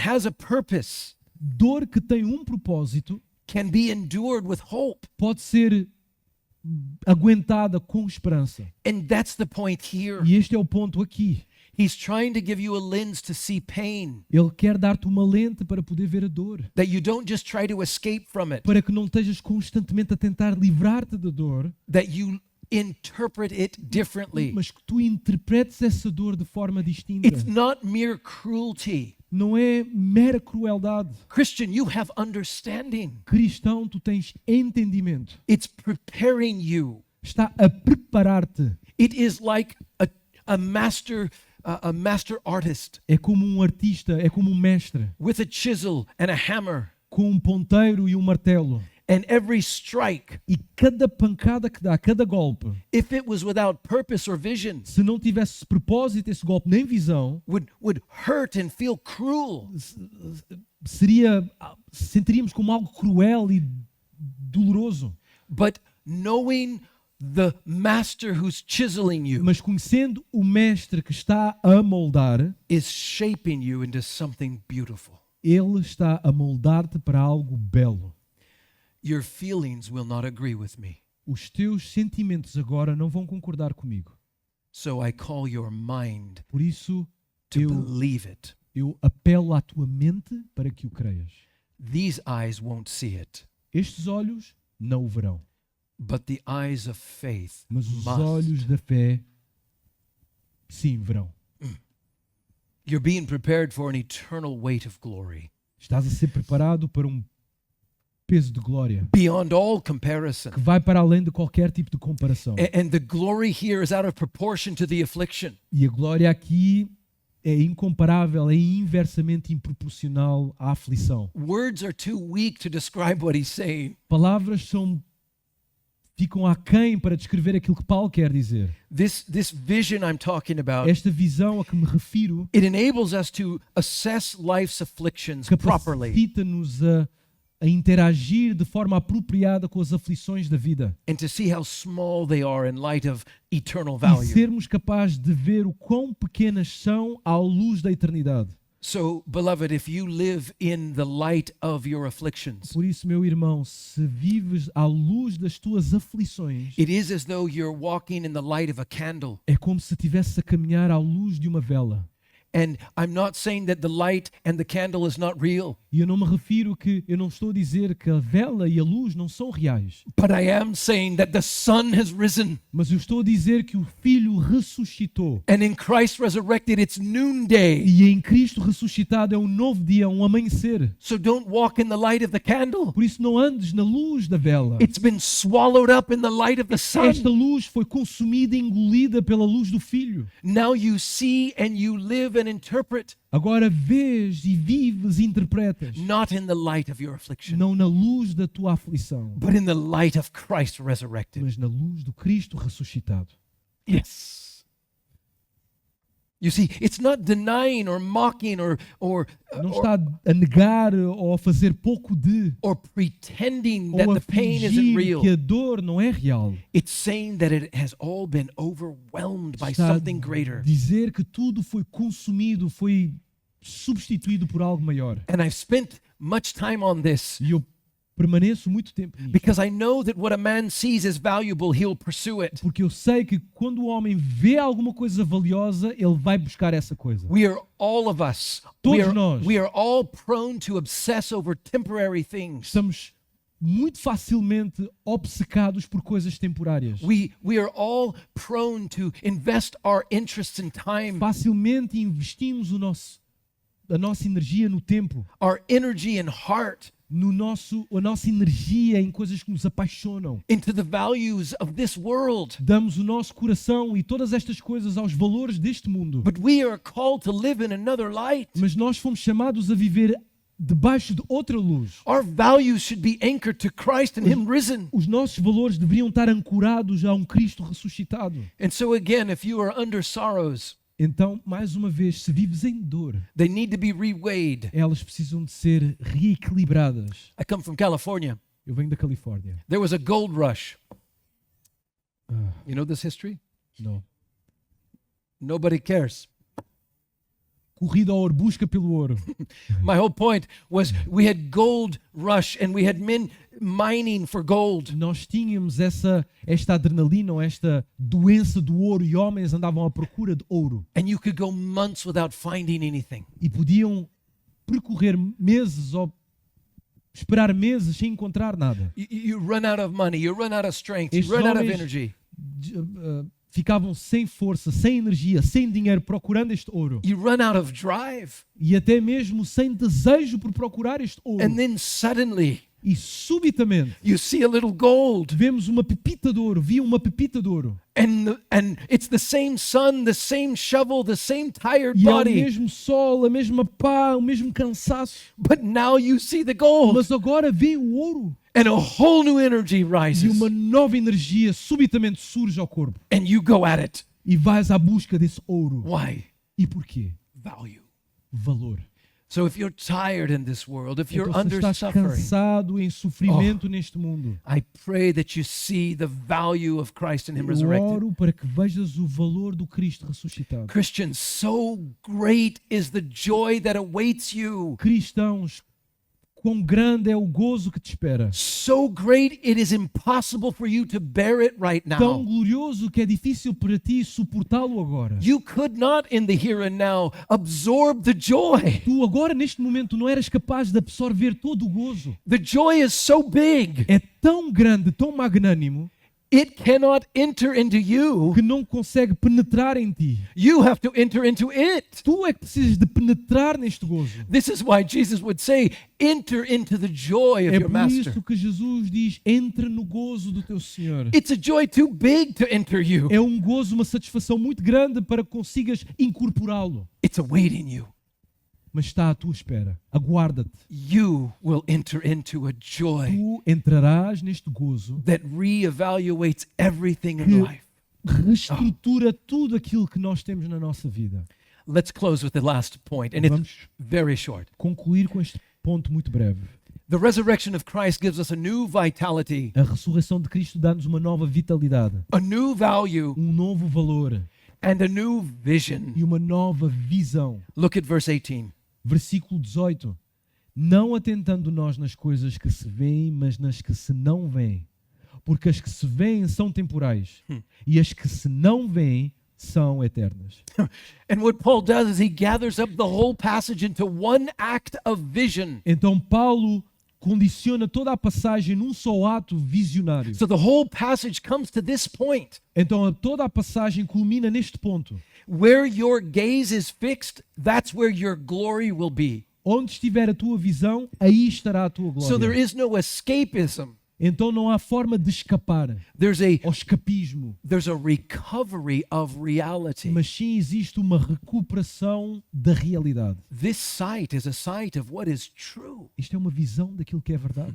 has a purpose dor que tem um propósito, can be endured with hope. pode ser aguentada com esperança. And that's the point here. E este é o ponto aqui. He's trying to give you a lens to see pain, Ele quer dar-te uma lente para poder ver a dor, that you don't just try to escape from it, para que não estejas constantemente a tentar livrar-te da dor, that you interpret it differently. mas que tu interpretes essa dor de forma distinta. It's not mere cruelty. Não é mera crueldade. Christian, you have understanding. Cristão, tu tens entendimento. It's preparing you. Está a preparar-te. It is like a master artist É como um artista, é como um mestre, with a chisel and a hammer, com um ponteiro e um martelo. and every strike, E cada pancada que dá, cada golpe, if it was without purpose or vision, se não tivesse propósito esse golpe, nem visão, would hurt and feel cruel. sentiríamos como algo cruel e doloroso. But knowing the master who's chiseling you Mas conhecendo o mestre que está a moldar, is shaping you into something beautiful. ele está a moldar-te para algo belo. Your feelings will not agree with me. Os teus sentimentos agora não vão concordar comigo. So I call your mind Por isso, to eu, believe it. eu apelo à tua mente para que o creias. These eyes won't see it, Estes olhos não o verão, but the eyes of faith mas os must. olhos da fé, sim, verão. You're being prepared for an eternal weight of glory, Estás a ser preparado para um peso de glória beyond all comparison. que vai para além de qualquer tipo de comparação. And the glory here is out of proportion to the affliction. E a glória aqui é incomparável, é inversamente proporcional à aflição. Words are too weak to describe what he's saying. Palavras ficam aquém para descrever aquilo que Paulo quer dizer. This vision I'm talking about, Esta visão a que me refiro it enables us to assess life's afflictions properly capacita-nos a interagir de forma apropriada com as aflições da vida and to see how small they are in light of eternal e value. sermos capazes de ver o quão pequenas são à luz da eternidade. So, beloved, if you live in the light of your afflictions, Por isso, meu irmão, se vives à luz das tuas aflições, it is as though you're walking in the light of a candle. é como se estivesse a caminhar à luz de uma vela. And I'm not saying that the light and the candle is not real, E eu não estou a dizer que a vela e a luz não são reais, but I am saying that the sun has risen. mas eu estou a dizer que o Filho ressuscitou. And in Christ resurrected, it's noonday. E em Cristo ressuscitado é um novo dia, um amanhecer. So don't walk in the light of the candle. Por isso não andes na luz da vela. It's been swallowed up in the light of the sun. Esta luz foi consumida e engolida pela luz do Filho. Now you see and you live and interpret, Agora vês e vives e interpretas, not in the light of your affliction, não na luz da tua aflição, but in the light of Christ resurrected. mas na luz do Cristo ressuscitado. Yes. You see, it's not denying or mocking Não está a negar ou a fazer pouco de, or pretending that ou a the pain isn't fingir real. que a dor não é real. It's saying that it has all been overwhelmed by Está something greater. a dizer que tudo foi consumido, foi substituído por algo maior. And I've spent much time on this E eu permaneço muito tempo nisto, because I know that what a man sees as valuable, he'll pursue it. porque eu sei que quando o homem vê alguma coisa valiosa, ele vai buscar essa coisa. We are all of us. Todos nós. We are all prone to obsess over temporary things. Estamos muito facilmente obcecados por coisas temporárias. We are all prone to invest our interests and time, Facilmente investimos a nossa energia no tempo, our energy and heart a nossa energia em coisas que nos apaixonam. into the values of this world. Damos o nosso coração e todas estas coisas aos valores deste mundo. But we are called to live in another light. Mas nós fomos chamados a viver debaixo de outra luz. Our values should be anchored to Christ and Him risen. Os nossos valores deveriam estar ancorados a um Cristo ressuscitado. And so again, if you are under sorrows, Então, mais uma vez, se vives em dor, they need to be reweighed. elas precisam de ser reequilibradas. I come from California. Eu venho da Califórnia. There was a gold rush. Ah, You know this history? não. Nobody cares. Corrida ao ouro, busca pelo ouro. My whole point was we had gold rush and we had men mining for gold. Nós tínhamos esta adrenalina, ou esta doença do ouro, e homens andavam à procura de ouro. And you could go months without finding anything. E podiam percorrer meses ou esperar meses sem encontrar nada. You run out of money, you run out of strength, you Estes run out of homens energy. Ficavam sem força, sem energia, sem dinheiro, procurando este ouro. You run out of drive. E até mesmo sem desejo por procurar este ouro. And then suddenly E subitamente you see a little gold. vemos uma pepita de ouro, via uma pepita de ouro. And it's the same sun, the same shovel, the same tired E é o body. mesmo sol, a mesma pá, o mesmo cansaço. But now you see the gold. Mas agora vem o ouro. And a whole new energy E rises. uma nova energia subitamente surge ao corpo. And you go at it. E vais à busca desse ouro. Why? E porquê? Value. Valor. So if you're tired in this world, if you're Então, se under estás suffering, cansado em sofrimento neste mundo, I pray that you see the value of Christ and Him eu resurrected. oro para que vejas o valor do Cristo ressuscitado. Christians, so great is the joy that awaits you. Cristãos, quão grande é o gozo que te espera. So great it is impossible for you to bear it right Tão now. glorioso que é difícil para ti suportá-lo agora. You could not, in the here and now, absorb the joy. Tu agora, neste momento, não eras capaz de absorver todo o gozo. The joy is so big, É tão grande, tão magnânimo, it cannot enter into you. que não consegue penetrar em ti. You have to enter into it. Tu é que precisas de penetrar neste gozo. This is why Jesus would say, enter into the joy of É your por master. isso que Jesus diz: entra no gozo do teu Senhor. It's a joy too big to enter you. É um gozo, uma satisfação muito grande para que consigas incorporá-lo. It's awaiting you. Mas está à tua espera. Aguarda-te. You will enter into a joy Tu entrarás neste gozo that reevaluates everything in que life. reestrutura tudo aquilo que nós temos na nossa vida. Let's close with the last point, and it's Vamos very short. concluir com este ponto muito breve. The resurrection of Christ gives us a new vitality, A ressurreição de Cristo dá-nos uma nova vitalidade, a new value, um novo valor and a new vision. e uma nova visão. Look at verse 18. Versículo 18. Não atentando nós nas coisas que se veem, mas nas que se não veem. Porque as que se veem são temporais e as que se não veem são eternas. And what Paul does is he gathers up the whole passage into one act of vision. Então Paulo condiciona toda a passagem num só ato visionário. So the whole passage comes to this point. Então toda a passagem culmina neste ponto. Where your gaze is fixed, that's where your glory will be. Onde estiver a tua visão, aí estará a tua So there glória. is no escapism. Então não há forma de escapar There's ao escapismo, a recovery of reality. mas sim existe uma recuperação da realidade. This sight is a sight of what is true. Isto é uma visão daquilo que é verdade.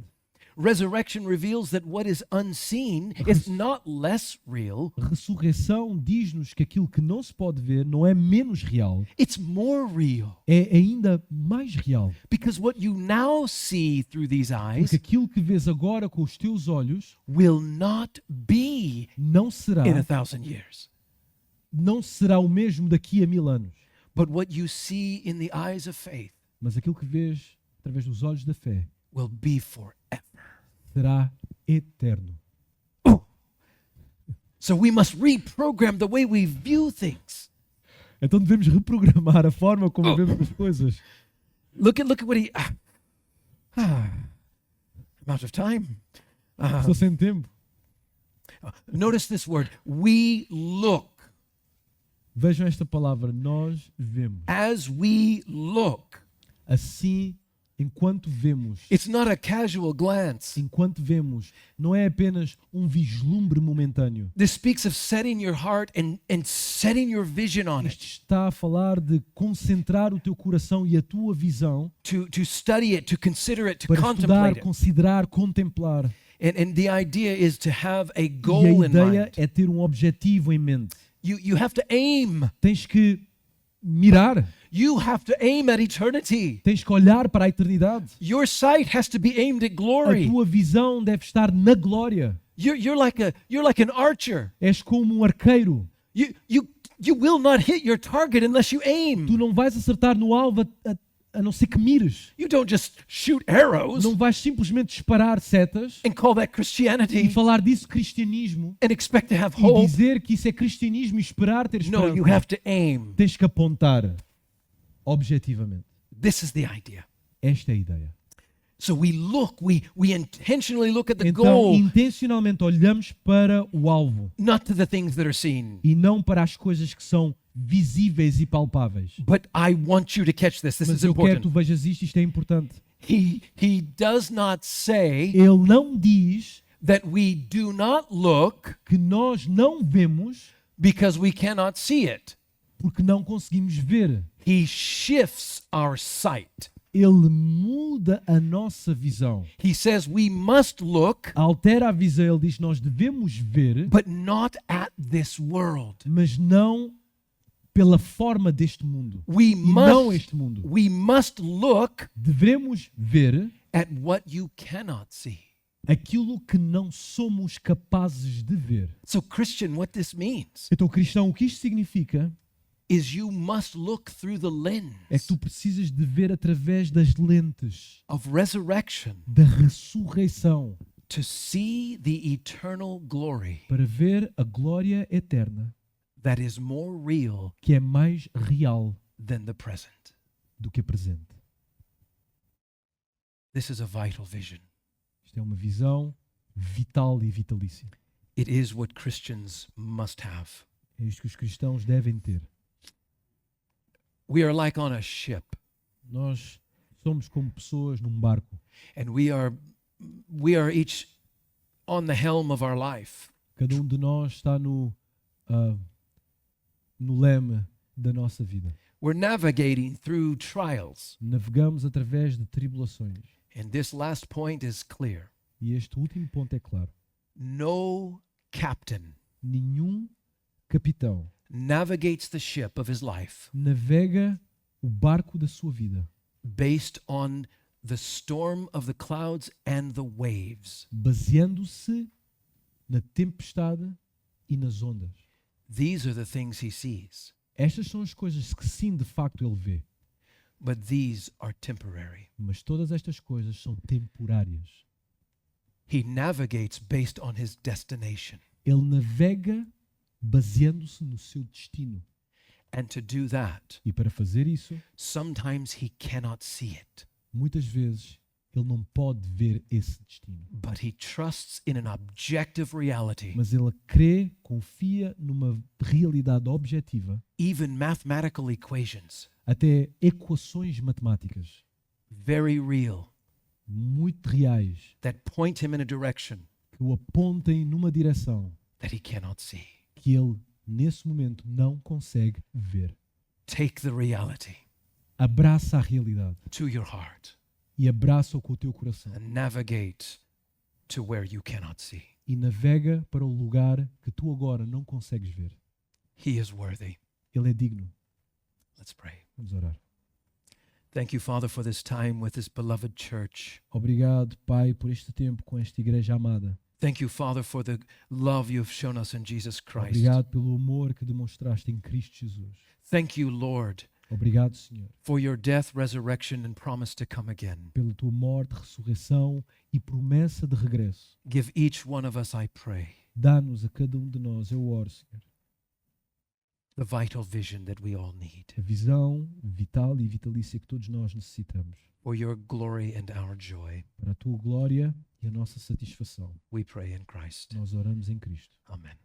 Resurrection reveals that what is unseen is not less real, A ressurreição diz-nos que aquilo que não se pode ver não é menos real, it's more real. é ainda mais real. Because what you now see through these eyes Porque aquilo que vês agora com os teus olhos will not be não será, in 1,000 years. não será o mesmo daqui a 1000 anos. But what you see in the eyes of faith Mas aquilo que vês através dos olhos da fé will be forever. será eterno. So we must reprogram the way we view things. Então devemos reprogramar a forma como vemos as coisas. Look at what he. I'm out of time. Estou sem tempo. Notice this word. We look. Vejam esta palavra, nós vemos. As we look. Assim, enquanto vemos, It's not a casual glance. não é apenas um vislumbre momentâneo. This speaks of setting your heart and setting your vision on Isto it, está a falar de concentrar o teu coração e a tua visão to study it, to consider it, to para estudar, contemplate it. considerar, contemplar. And the idea is to have a E goal a in ideia mind. é ter um objetivo em mente. You have to aim. Tens que mirar, You have to aim at eternity. tens que olhar para a eternidade. Your sight has to be aimed at A glory. tua visão deve estar na glória. You're like an archer. És como um arqueiro. You will not hit your target unless you Tu aim. não vais acertar no alvo a não ser que mires. You don't just shoot arrows Não vais simplesmente disparar setas and call that e Christianity falar disso cristianismo and expect to have e hope. dizer que isso é cristianismo e esperar ter No, you esperança. have to aim. Tens que apontar objetivamente. This is the idea. Esta é a ideia. So we intentionally look at the Então, goal, intencionalmente olhamos para o alvo not to the things that are seen. e não para as coisas que são visíveis e palpáveis. But I want you to catch this. This Mas is eu quero que tu important. vejas isto é importante. He does not say Ele não diz that we do not look que nós não vemos because we cannot see it. porque não conseguimos ver. He shifts our sight. Ele muda a nossa visão. He says we must look, Altera a visão, ele diz nós devemos ver, but not at this world. mas não pela forma deste mundo. We E não must, este mundo. we must look Devemos ver at what you cannot see. aquilo que não somos capazes de ver. So, Christian, what this means Então, cristão, o que isto significa is you must look through the é que lens tu precisas de ver através das lentes of resurrection da ressurreição to see the eternal glory para ver a glória eterna that is more real que é mais real than the present. do que a presente. This is a vital vision. Isto é uma visão vital e vitalícia. It is what Christians must have. É isto que os cristãos devem ter. We are like on a ship, Nós somos como pessoas num barco. and we are each on the helm of our life. Cada um de nós está no leme da nossa vida. We're navigating through trials. Navegamos através de tribulações. And this last point is clear. E este último ponto é claro. No captain Nenhum capitão navigates the ship of his life navega o barco da sua vida based on the storm of the clouds and the waves. baseando-se na tempestade e nas ondas. These are the things he sees, Estas são as coisas que sim, de facto, ele vê. but these are temporary. Mas todas estas coisas são temporárias. He navigates based on his destination. Ele navega baseando-se no seu destino. And to do that, E para fazer isso, sometimes he cannot see it, muitas vezes, ele não pode ver esse destino. but he trusts in an objective reality, Mas ele crê, confia numa realidade objetiva, even mathematical equations, até equações matemáticas very real, muito reais, that point him in a direction que o apontem numa direção that he cannot see. que ele, nesse momento, não consegue ver. Take the reality Abraça a realidade to your heart e abraça-o com o teu coração and navigate to where you cannot see. e navega para o lugar que tu agora não consegues ver. He is worthy. Ele é digno. Let's pray. Vamos orar. Thank you, Father, for this time with this beloved church. Obrigado, Pai, por este tempo com esta igreja amada. Thank you, Father, for the love you have shown us in Jesus Christ. Obrigado pelo amor que demonstraste em Cristo Jesus. Thank you, Lord, Obrigado, Senhor, for your death, resurrection, and promise to come again. pela tua morte, ressurreição e promessa de regresso. Give each one of us, I pray, Dá-nos a cada um de nós, eu oro, Senhor, the vital vision that we all need a visão vital e vitalícia que todos nós necessitamos for your glory and our joy. para a tua glória e a nossa satisfação. We pray in Christ. Nós oramos em Cristo. Amen.